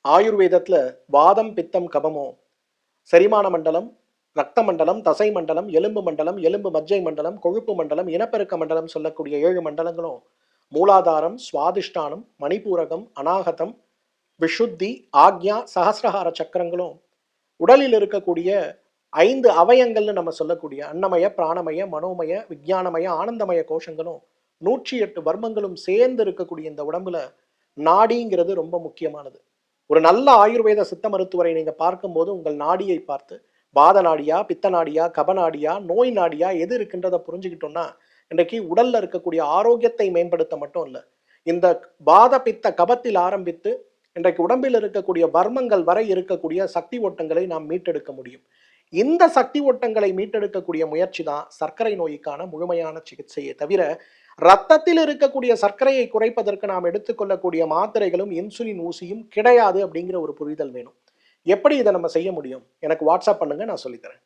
ஆயுர்வேதத்துல வாதம் பித்தம் கபமோ செரிமான மண்டலம், ரத்த மண்டலம், தசை மண்டலம், எலும்பு மண்டலம், எலும்பு மஜ்ஜை மண்டலம், கொழுப்பு மண்டலம், இனப்பெருக்க மண்டலம் சொல்லக்கூடிய 7 மண்டலங்களும் மூலாதாரம், சுவாதிஷ்டானம், மணிபூரகம், அநாகதம், விஷுத்தி, ஆக்ஞா, சகசிரஹார சக்கரங்களும் உடலில் இருக்கக்கூடிய 5 அவயங்கள்னு நம்ம சொல்லக்கூடிய அன்னமய, பிராணமய, மனோமய, விஞ்ஞானமய, ஆனந்தமய கோஷங்களும் 108 வர்மங்களும் சேர்ந்து இருக்கக்கூடிய இந்த உடம்புல நாடிங்கிறது ரொம்ப முக்கியமானது. ஒரு நல்ல ஆயுர்வேத சித்த மருத்துவரை நீங்க பார்க்கும்போது உங்கள் நாடியை பார்த்து வாத நாடியா, பித்த நாடியா, கப நாடியா, நோய் நாடியா எது இருக்குன்றதை புரிஞ்சுக்கிட்டோம்னா இன்றைக்கு உடல்ல இருக்கக்கூடிய ஆரோக்கியத்தை மேம்படுத்த மட்டும் இல்லை, இந்த வாத பித்த கபத்தில் ஆரம்பித்து இன்றைக்கு உடம்பில் இருக்கக்கூடிய வர்மங்கள் வரை இருக்கக்கூடிய சக்தி ஓட்டங்களை நாம் மீட்டெடுக்க முடியும். இந்த சக்தி ஓட்டங்களை மீட்டெடுக்கக்கூடிய முயற்சி தான் சர்க்கரை நோய்க்கான முழுமையான சிகிச்சையை தவிர ரத்தத்தில் இருக்கக்கூடிய சர்க்கரையை குறைப்பதற்கு நாம் எடுத்துக்கொள்ளக்கூடிய மாத்திரைகளும் இன்சுலின் ஊசியும் கிடையாது அப்படிங்கிற ஒரு புரிதல் வேணும். எப்படி இதை நம்ம செய்ய முடியும்? எனக்கு வாட்ஸ்அப் பண்ணுங்க, நான் சொல்லித்தரேன்.